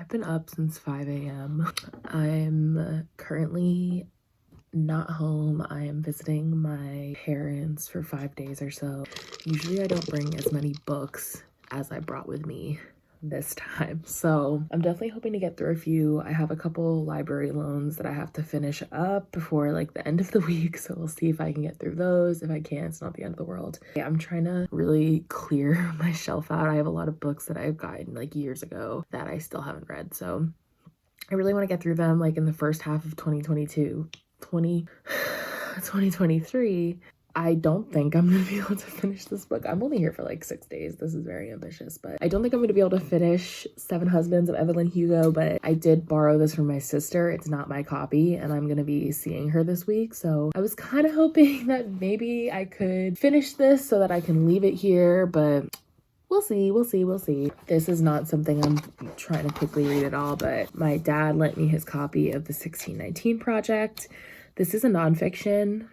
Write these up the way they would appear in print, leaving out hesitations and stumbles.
been up since 5 a.m. I'm currently not home. I am visiting my parents for 5 days or so. Usually I don't bring as many books as I brought with me this time, so I'm definitely hoping to get through a few. I have a couple library loans that I have to finish up before like the end of the week, so we'll see if I can get through those. If I can't, it's not the end of the world. Yeah, I'm trying to really clear my shelf out. I have a lot of books that I've gotten like years ago that I still haven't read, so I really want to get through them like in the first half of 2023. I don't think I'm gonna be able to finish this book. I'm only here for like 6 days. This is very ambitious, but I don't think I'm gonna be able to finish Seven Husbands of Evelyn Hugo, but I did borrow this from my sister. It's not my copy, and I'm gonna be seeing her this week, so I was kind of hoping that maybe I could finish this so that I can leave it here, but we'll see. This is not something I'm trying to quickly read at all, but my dad lent me his copy of the 1619 Project. This is a nonfiction.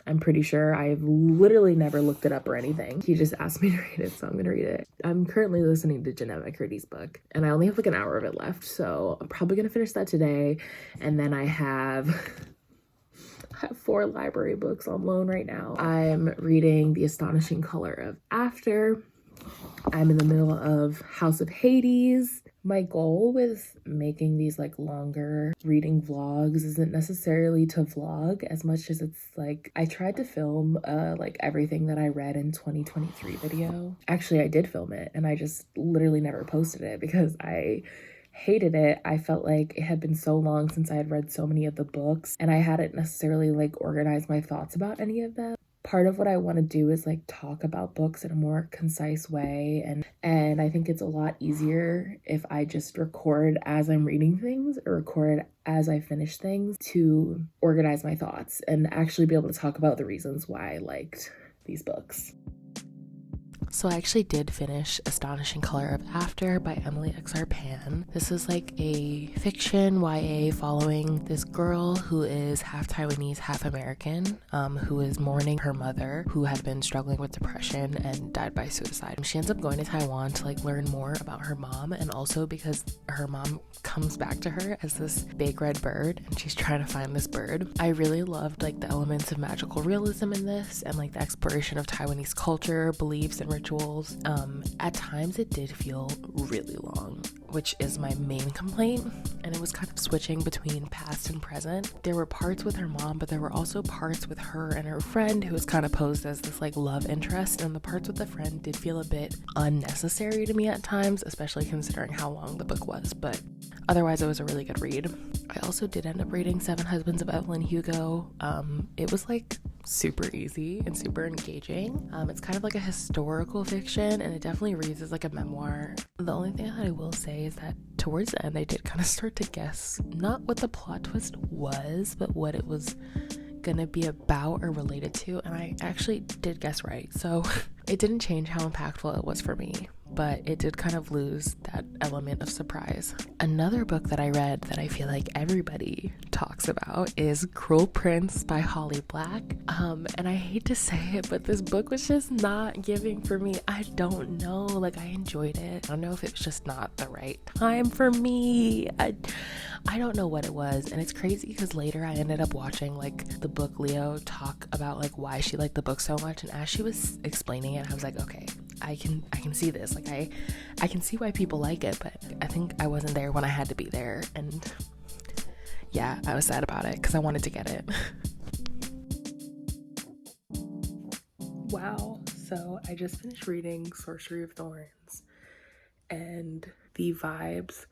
I'm pretty sure. I've literally never looked it up or anything. He just asked me to read it, so I'm gonna read it. I'm currently listening to Jeanette McCurdy's book, and I only have like an hour of it left, so I'm probably gonna finish that today. And then I have 4 library books on loan right now. I'm reading The Astonishing Color of After. I'm in the middle of House of Hades. My goal with making these like longer reading vlogs isn't necessarily to vlog as much as it's like I tried to film like everything that I read in 2023 video. Actually, I did film it and I just literally never posted it because I hated it. I felt like it had been so long since I had read so many of the books and I hadn't necessarily like organized my thoughts about any of them. Part of what I want to do is like talk about books in a more concise way, and I think it's a lot easier if I just record as I'm reading things or record as I finish things to organize my thoughts and actually be able to talk about the reasons why I liked these books. So I actually did finish Astonishing Color of After by Emily X.R. Pan. This is like a fiction YA following this girl who is half Taiwanese, half American, who is mourning her mother who had been struggling with depression and died by suicide. She ends up going to Taiwan to like learn more about her mom, and also because her mom comes back to her as this big red bird and she's trying to find this bird. I really loved like the elements of magical realism in this and like the exploration of Taiwanese culture, beliefs, and rituals. At times it did feel really long, which is my main complaint, and it was kind of switching between past and present. There were parts with her mom, but there were also parts with her and her friend who was kind of posed as this like love interest, and the parts with the friend did feel a bit unnecessary to me at times, especially considering how long the book was, but otherwise it was a really good read. I also did end up reading Seven Husbands of Evelyn Hugo. It was like super easy and super engaging. It's kind of like a historical fiction, and it definitely reads as like a memoir. The only thing that I will say is that towards the end I did kind of start to guess not what the plot twist was, but what it was gonna be about or related to, and I actually did guess right. So it didn't change how impactful it was for me, but it did kind of lose that element of surprise. Another book that I read that I feel like everybody talks about is Cruel Prince by Holly Black. And I hate to say it, but this book was just not giving for me. I don't know, like I enjoyed it. I don't know if it was just not the right time for me. I don't know what it was, and it's crazy because later I ended up watching like the book Leo talk about like why she liked the book so much, and as she was explaining it, I was like, okay, I can see this. Like I can see why people like it, but I think I wasn't there when I had to be there, and yeah, I was sad about it because I wanted to get it. Wow, so I just finished reading Sorcery of Thorns, and the vibes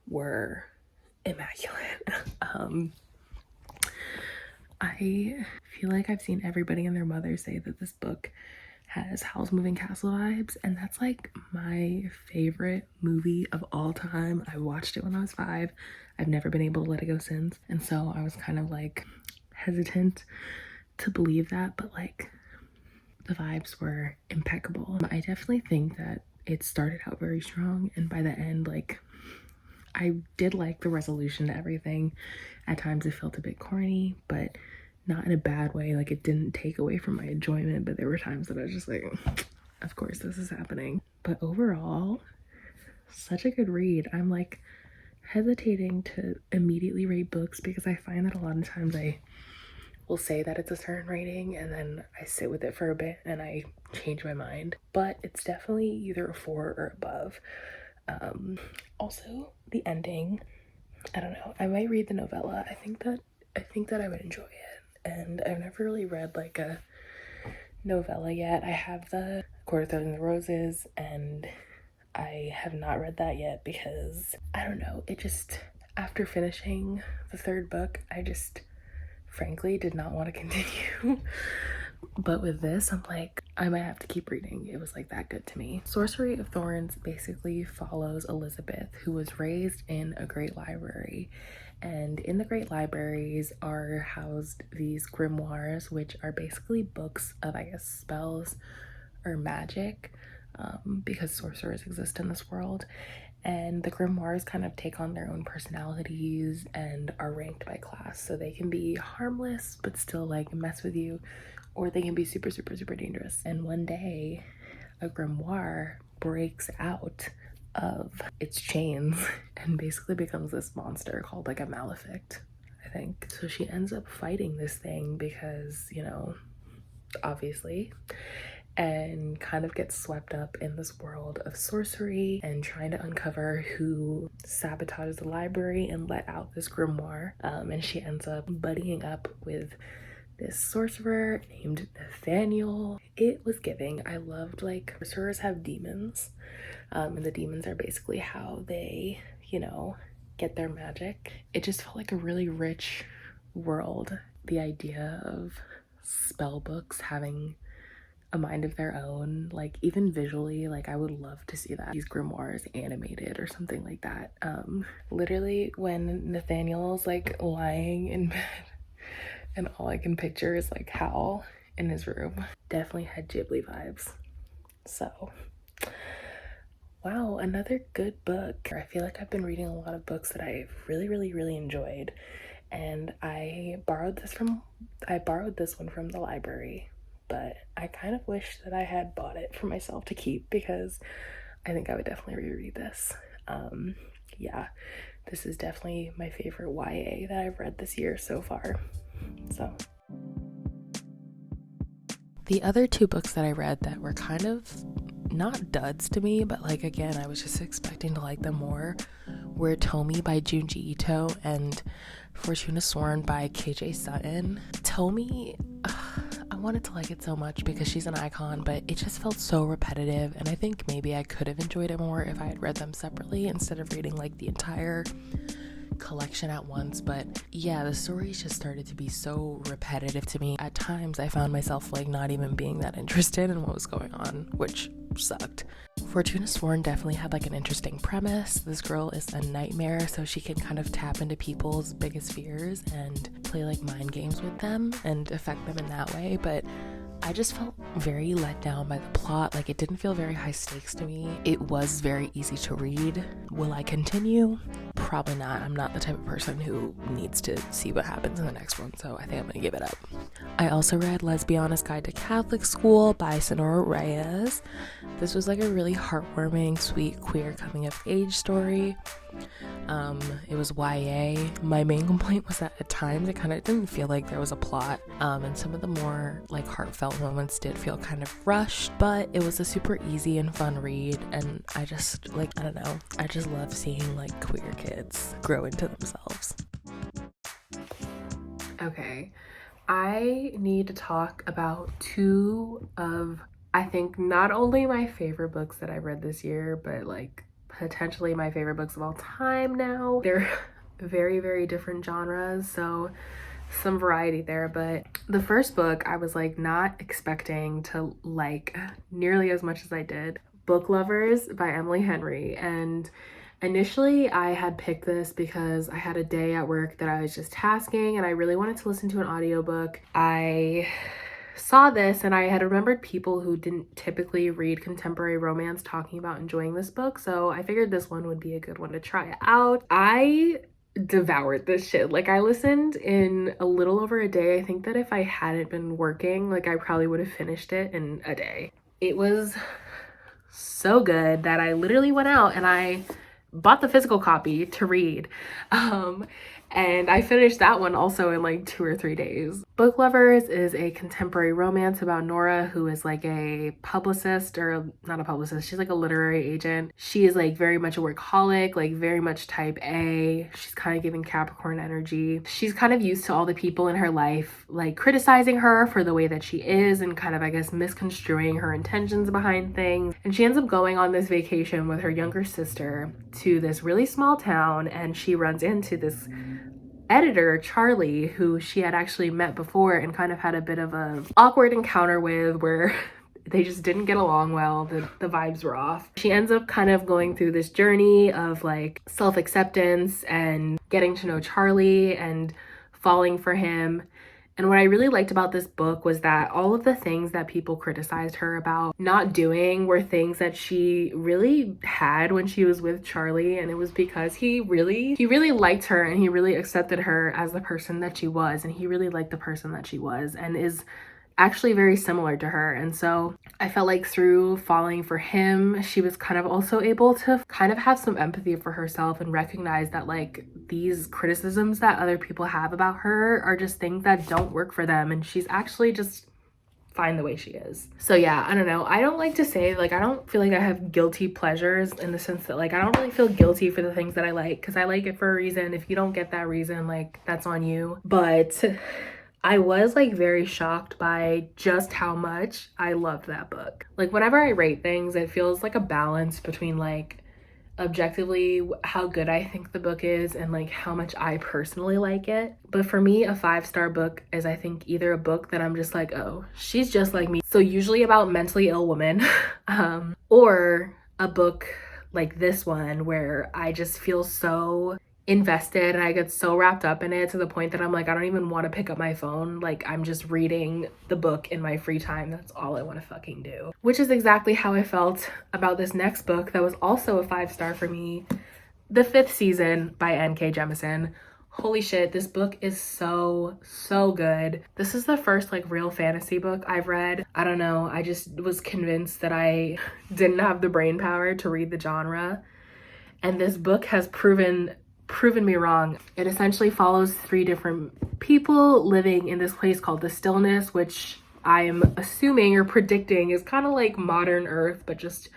were immaculate. I feel like I've seen everybody and their mother say that this book has Howl's Moving Castle vibes, and that's like my favorite movie of all time. I watched it when I was 5. I've never been able to let it go since, and so I was kind of like hesitant to believe that, but like the vibes were impeccable. I definitely think that it started out very strong, and by the end, like I did like the resolution to everything. At times it felt a bit corny, but not in a bad way. Like it didn't take away from my enjoyment, but there were times that I was just like, of course this is happening. But overall, such a good read. I'm like hesitating to immediately rate books because I find that a lot of times I will say that it's a certain rating and then I sit with it for a bit and I change my mind. But it's definitely either a 4 or above. Also, the ending, I don't know. I might read the novella. I think that I would enjoy it. And I've never really read like a novella yet. I have the Quarter Thousand Roses, and I have not read that yet because I don't know. It just, after finishing the third book, I just frankly did not want to continue. But with this, I'm like, I might have to keep reading. It was like that good to me. Sorcery of Thorns basically follows Elizabeth, who was raised in a great library. And in the great libraries are housed these grimoires, which are basically books of, I guess, spells or magic, because sorcerers exist in this world. And the grimoires kind of take on their own personalities and are ranked by class. So they can be harmless, but still like mess with you, or they can be super, super, super dangerous. And one day, a grimoire breaks out of its chains and basically becomes this monster called like a malefic, I think. So she ends up fighting this thing because, you know, obviously, and kind of gets swept up in this world of sorcery and trying to uncover who sabotaged the library and let out this grimoire. And she ends up buddying up with this sorcerer named Nathaniel. It was giving. I loved, like, sorcerers have demons, and the demons are basically how they, you know, get their magic. It just felt like a really rich world. The idea of spell books having a mind of their own, like even visually, like I would love to see that, these grimoires animated or something like that. Literally when Nathaniel's like lying in bed and all I can picture is like Hal in his room, definitely had Ghibli vibes. So wow, another good book. I feel like I've been reading a lot of books that I've really enjoyed, and I borrowed this one from the library, but I kind of wish that I had bought it for myself to keep because I think I would definitely reread this. Yeah, this is definitely my favorite YA that I've read this year so far. So the other two books that I read that were kind of not duds to me, but like again, I was just expecting to like them more, were Tomi by Junji Ito and Fortuna Sworn by KJ Sutton. Tomi, I wanted to like it so much because she's an icon, but it just felt so repetitive, and I think maybe I could have enjoyed it more if I had read them separately instead of reading like the entire collection at once. But yeah, the stories just started to be so repetitive to me. At times I found myself like not even being that interested in what was going on, which sucked. Fortuna Sworn definitely had like an interesting premise. This girl is a nightmare, so she can kind of tap into people's biggest fears and play like mind games with them and affect them in that way. But I just felt very let down by the plot. Like, it didn't feel very high stakes to me. It was very easy to read. Will I continue? Probably not. I'm not the type of person who needs to see what happens in the next one, so I think I'm gonna give it up. I also read Lesbiana's Guide to Catholic School by Sonora Reyes. This was like a really heartwarming, sweet, queer coming of age story. It was YA. My main complaint was that at times it kind of didn't feel like there was a plot, and some of the more like heartfelt moments did feel kind of rushed, but it was a super easy and fun read, and I just like, I don't know, I just love seeing like queer kids grow into themselves. Okay, I need to talk about two of, I think, not only my favorite books that I read this year, but like potentially my favorite books of all time now. They're very different genres, so some variety there. But the first book I was like not expecting to like nearly as much as I did. Book Lovers by Emily Henry. And initially I had picked this because I had a day at work that I was just tasking and I really wanted to listen to an audiobook. I saw this and I had remembered people who didn't typically read contemporary romance talking about enjoying this book, so I figured this one would be a good one to try out. I devoured this shit. Like, I listened in a little over a day. I think that if I hadn't been working, like, I probably would have finished it in a day. It was so good that I literally went out and I bought the physical copy to read. And I finished that one also in like 2 or 3 days. Book Lovers is a contemporary romance about Nora, who is like a publicist, or not a publicist, she's like a literary agent. She is like very much a workaholic, like very much type A. She's kind of giving Capricorn energy. She's kind of used to all the people in her life like criticizing her for the way that she is and kind of, I guess, misconstruing her intentions behind things. And she ends up going on this vacation with her younger sister to this really small town, and she runs into this editor, Charlie, who she had actually met before and kind of had a bit of a awkward encounter with, where they just didn't get along well. The vibes were off. She ends up kind of going through this journey of like self-acceptance and getting to know Charlie and falling for him. And what I really liked about this book was that all of the things that people criticized her about not doing were things that she really had when she was with Charlie. And it was because he really liked her, and he really accepted her as the person that she was. And he really liked the person that she was and is actually very similar to her. And so I felt like through falling for him, she was kind of also able to kind of have some empathy for herself and recognize that like these criticisms that other people have about her are just things that don't work for them, and she's actually just fine the way she is. So yeah, I don't know. I don't like to say, like, I don't feel like I have guilty pleasures, in the sense that like I don't really feel guilty for the things that I like, because I like it for a reason. If you don't get that reason, like, that's on you. But I was like very shocked by just how much I loved that book. Like, whenever I rate things, it feels like a balance between like objectively how good I think the book is and like how much I personally like it. But for me, a 5-star book is, I think, either a book that I'm just like, oh, she's just like me, so usually about mentally ill women, or a book like this one where I just feel so invested and I get so wrapped up in it to the point that I'm like, I don't even want to pick up my phone. Like, I'm just reading the book in my free time. That's all I want to fucking do. Which is exactly how I felt about this next book that was also a 5-star for me, The Fifth Season by N.K. Jemisin. Holy shit, this book is so good. This is the first like real fantasy book I've read. I don't know, I just was convinced that I didn't have the brain power to read the genre, and this book has proven me wrong. It essentially follows 3 different people living in this place called the Stillness, which I am assuming or predicting is kind of like modern Earth, but just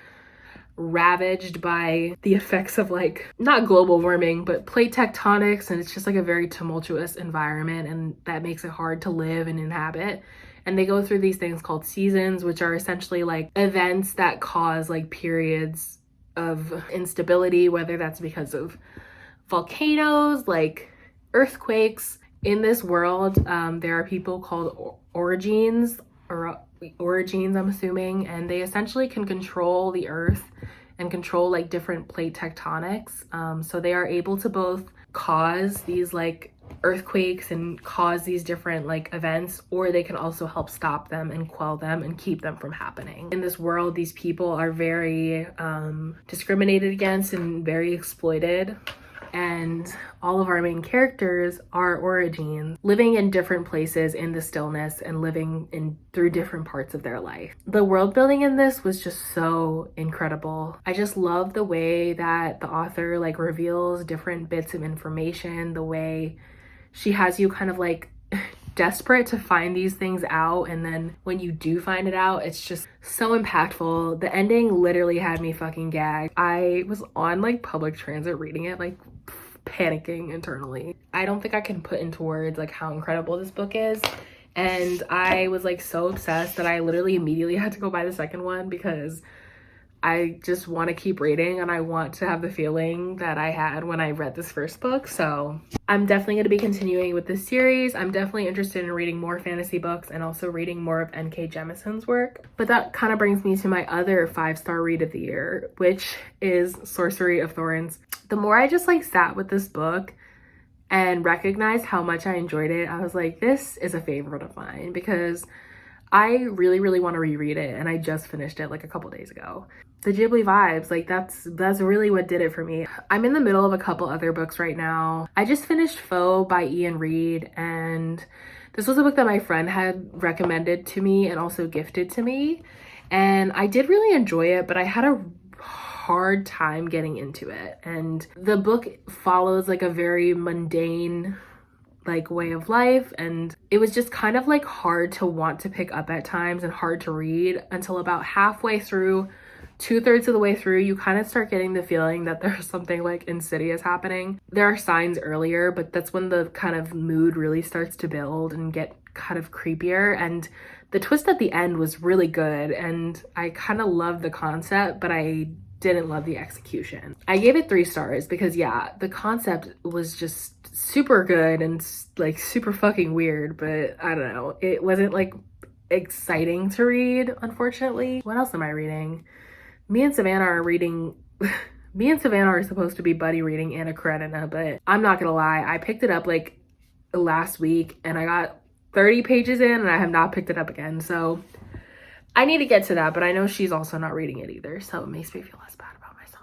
ravaged by the effects of like, not global warming, but plate tectonics. And it's just like a very tumultuous environment, and that makes it hard to live and inhabit. And they go through these things called seasons, which are essentially like events that cause like periods of instability, whether that's because of volcanoes, like earthquakes. In this world, there are people called origins, I'm assuming, and they essentially can control the earth and control like different plate tectonics. So they are able to both cause these like earthquakes and cause these different like events, or they can also help stop them and quell them and keep them from happening. In this world, these people are very discriminated against and very exploited. And all of our main characters are origins, living in different places in the Stillness and living through different parts of their life. The world building in this was just so incredible. I just love the way that the author like reveals different bits of information, the way she has you kind of like desperate to find these things out, and then when you do find it out, it's just so impactful. The ending literally had me fucking gagged. I was on like public transit reading it, like panicking internally. I don't think I can put into words like how incredible this book is, and I was like so obsessed that I literally immediately had to go buy the second one, because I just want to keep reading and I want to have the feeling that I had when I read this first book. So I'm definitely going to be continuing with this series. I'm definitely interested in reading more fantasy books and also reading more of N.K. Jemisin's work. But that kind of brings me to my other 5-star read of the year, which is Sorcery of Thorns. The more I just like sat with this book and recognized how much I enjoyed it, I was like, this is a favorite of mine, because I really want to reread it, and I just finished it like a couple days ago. The Ghibli vibes, like that's really what did it for me. I'm in the middle of a couple other books right now. I just finished Foe by Ian Reid, and this was a book that my friend had recommended to me and also gifted to me. And I did really enjoy it, but I had a hard time getting into it. And the book follows like a very mundane like way of life, and it was just kind of like hard to want to pick up at times and hard to read until about halfway through, 2/3 of the way through, you kind of start getting the feeling that there's something like insidious happening. There are signs earlier, but that's when the kind of mood really starts to build and get kind of creepier. And the twist at the end was really good, and I kind of loved the concept, but I didn't love the execution. I gave it 3 stars because yeah, the concept was just super good and like super fucking weird, but I don't know, it wasn't like exciting to read, unfortunately. What else am I reading? Me and Savannah are reading me and Savannah are supposed to be buddy reading Anna Karenina, but I'm not gonna lie, I picked it up like last week and I got 30 pages in and I have not picked it up again, so I need to get to that, but I know she's also not reading it either, so it makes me feel less bad about myself.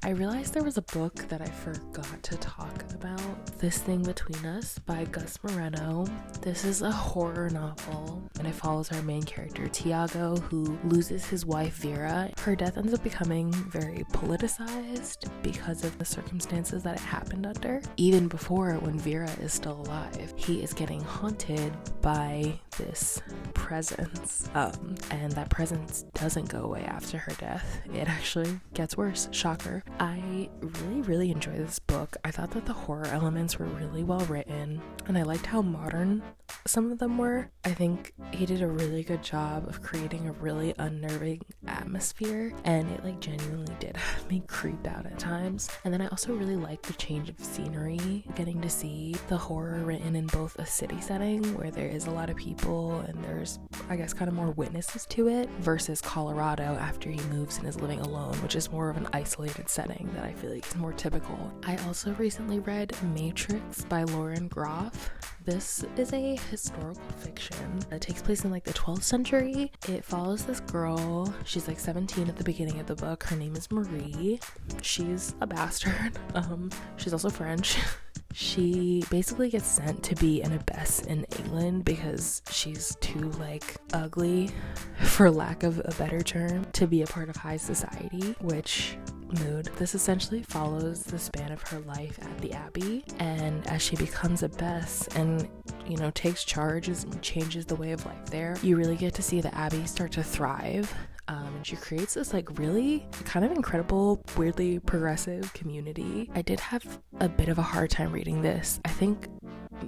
I realized there was a book that I forgot to talk about, This Thing Between Us by Gus Moreno. This is a horror novel, and it follows our main character, Tiago, who loses his wife, Vera. Her death ends up becoming very politicized because of the circumstances that it happened under. Even before, when Vera is still alive, he is getting haunted by this presence, and that presence doesn't go away after her death. It actually gets worse. Shocker. I really enjoyed this book. I thought that the horror elements were really well written, and I liked how modern some of them were. I think he did a really good job of creating a really unnerving atmosphere, and it like genuinely did have me creeped out at times. And then I also really liked the change of scenery, getting to see the horror written in both a city setting where there is a lot of people and there's, I guess, kind of more witnesses to it, versus Colorado after he moves and is living alone, which is more of an isolated setting that I feel like is more typical. I also recently read Matrix by Lauren Groff. This is a historical fiction that takes place in like the 12th century. It follows this girl. She's like 17 at the beginning of the book. Her name is Marie. She's a bastard. She's also French. She basically gets sent to be an abbess in England because she's too like ugly, for lack of a better term, to be a part of high society, which mood. This essentially follows the span of her life at the Abbey, and as she becomes abbess and, you know, takes charge and changes the way of life there, you really get to see the Abbey start to thrive. And she creates this like really kind of incredible, weirdly progressive community. I did have a bit of a hard time reading this. I think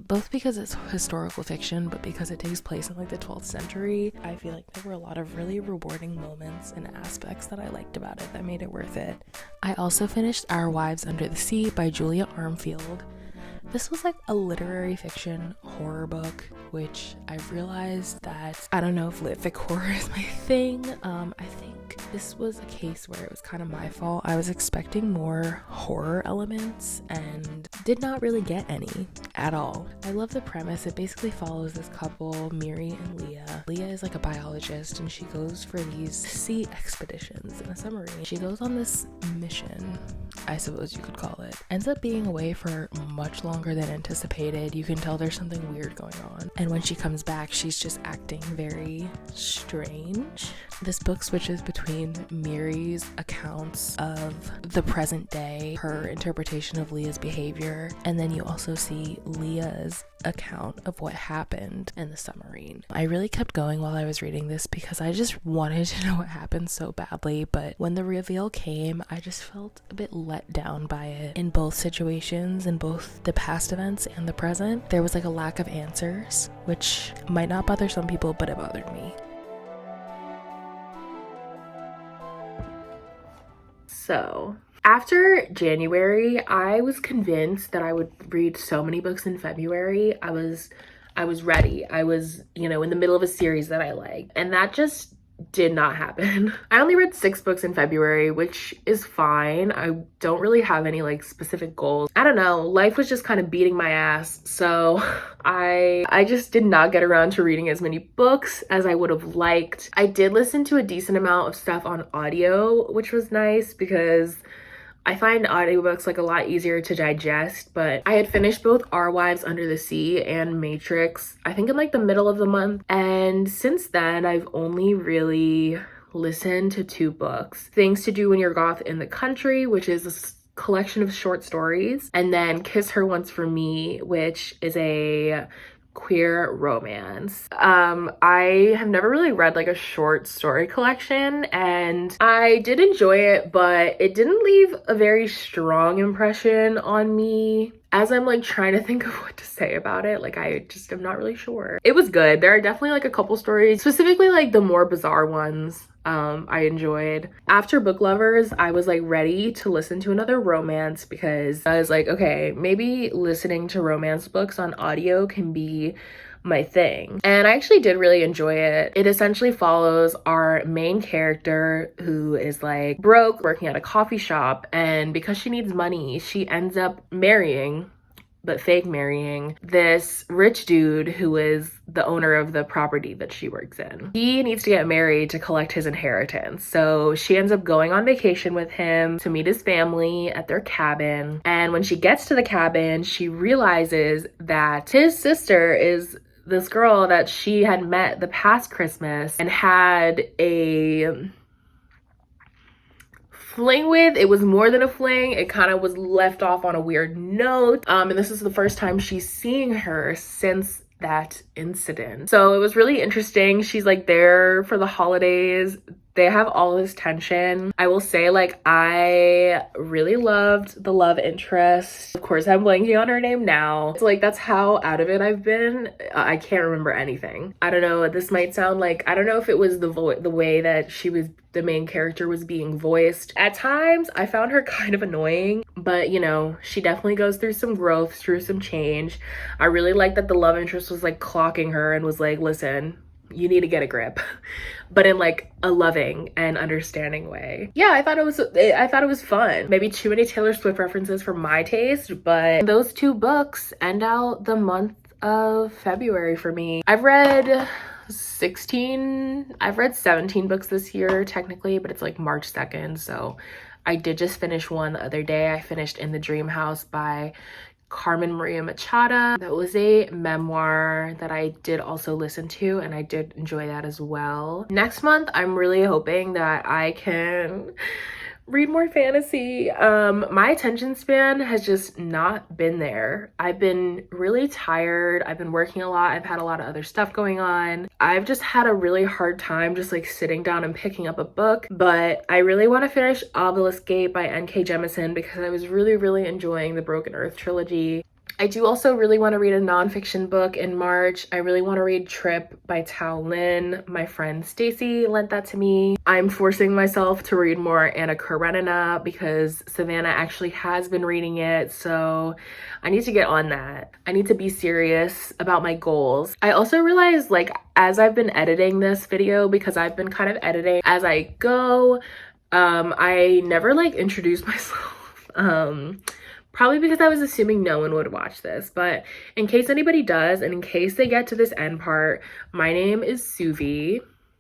both because it's historical fiction, but because it takes place in like the 12th century, I feel like there were a lot of really rewarding moments and aspects that I liked about it that made it worth it. I also finished Our Wives Under the Sea by Julia Armfield. This was like a literary fiction horror book, which I've realized that I don't know if lit fic horror is my thing. I think this was a case where it was kind of my fault. I was expecting more horror elements and did not really get any at all. I love the premise. It basically follows this couple, Miri and Leah. Leah is like a biologist and she goes for these sea expeditions in a submarine. She goes on this mission, I suppose you could call it. Ends up being away for much longer than anticipated. You can tell there's something weird going on. And when she comes back, she's just acting very strange. This book switches between Miri's accounts of the present day, her interpretation of Leah's behavior, and then you also see Leah's account of what happened in the submarine. I really kept going while I was reading this because I just wanted to know what happened so badly, but when the reveal came, I just felt a bit let down by it. In both situations, in both the past events and the present, there was like a lack of answers, which might not bother some people, but it bothered me. So, after January, I was convinced that I would read so many books in February. I was ready. I was, you know, in the middle of a series that I liked, and that just did not happen. I only read 6 books in February, which is fine. I don't really have any like specific goals. I don't know, life was just kind of beating my ass, so I just did not get around to reading as many books as I would have liked. I did listen to a decent amount of stuff on audio, which was nice because I find audiobooks like a lot easier to digest, but I had finished both Our Wives Under the Sea and Matrix, I think in like the middle of the month. And since then, I've only really listened to 2 books. Things to Do When You're Goth in the Country, which is a collection of short stories, and then Kiss Her Once for Me, which is a queer romance. I have never really read like a short story collection, and I did enjoy it, but it didn't leave a very strong impression on me. As I'm like trying to think of what to say about it, like I just am not really sure. It was good. There are definitely like a couple stories, specifically like the more bizarre ones, I enjoyed. After Book Lovers, I was like ready to listen to another romance because I was like, okay, maybe listening to romance books on audio can be my thing. And I actually did really enjoy it. It essentially follows our main character who is like broke, working at a coffee shop, and because she needs money, she ends up marrying, but fake marrying, this rich dude who is the owner of the property that she works in. He needs to get married to collect his inheritance. So she ends up going on vacation with him to meet his family at their cabin. And when she gets to the cabin, she realizes that his sister is this girl that she had met the past Christmas and had a fling with. It was more than a fling. It kind of was left off on a weird note. And this is the first time she's seeing her since that incident. So it was really interesting. She's like there for the holidays. They have all this tension. I will say, like, I really loved the love interest. Of course, I'm blanking on her name now. It's like, that's how out of it I've been. I can't remember anything. I don't know, this might sound like, I don't know if it was the way that the main character was being voiced. At times, I found her kind of annoying, but you know, she definitely goes through some growth, through some change. I really like that the love interest was like clocking her and was like, listen, you need to get a grip, but in like a loving and understanding way. Yeah, I thought it was fun. Maybe too many Taylor Swift references for my taste, but those 2 books end out the month of February for me. I've read 17 books this year technically, but it's like March 2nd, so I did just finish one the other day. I finished In the Dream House by Carmen Maria Machado. That was a memoir that I did also listen to, and I did enjoy that as well. Next month, I'm really hoping that I can read more fantasy. My attention span has just not been there. I've been really tired. I've been working a lot. I've had a lot of other stuff going on. I've just had a really hard time just like sitting down and picking up a book, but I really want to finish Obelisk Gate by N.K. Jemisin because I was really enjoying the Broken Earth trilogy. I do also really want to read a nonfiction book in March. I really want to read Trip by Tao Lin. My friend Stacy lent that to me. I'm forcing myself to read more Anna Karenina because Savannah actually has been reading it, so I need to get on that. I need to be serious about my goals. I also realized, like, as I've been editing this video, because I've been kind of editing as I go, I never like introduce myself. Probably because I was assuming no one would watch this, but in case anybody does, and in case they get to this end part, my name is Suvi.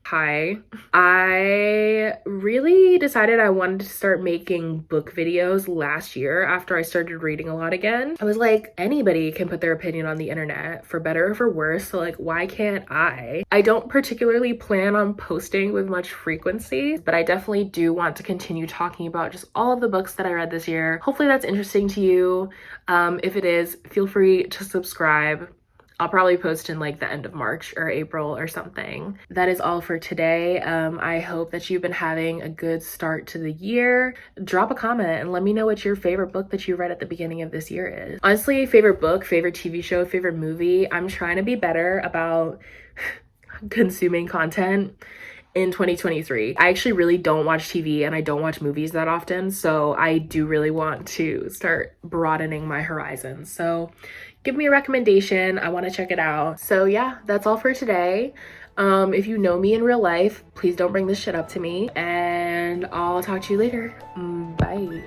Hi. I really decided I wanted to start making book videos last year after I started reading a lot again. I was like, anybody can put their opinion on the internet, for better or for worse, so like, why can't I? I don't particularly plan on posting with much frequency, but I definitely do want to continue talking about just all of the books that I read this year. Hopefully that's interesting to you. If it is, feel free to subscribe. I'll probably post in like the end of March or April or something. That is all for today. I hope that you've been having a good start to the year. Drop a comment and let me know what your favorite book that you read at the beginning of this year is. Honestly, favorite book, favorite TV show, favorite movie. I'm trying to be better about consuming content in 2023. I actually really don't watch TV and I don't watch movies that often, so I do really want to start broadening my horizons. So give me a recommendation. I want to check it out. So yeah, that's all for today. If you know me in real life, please don't bring this shit up to me, and I'll talk to you later. Bye.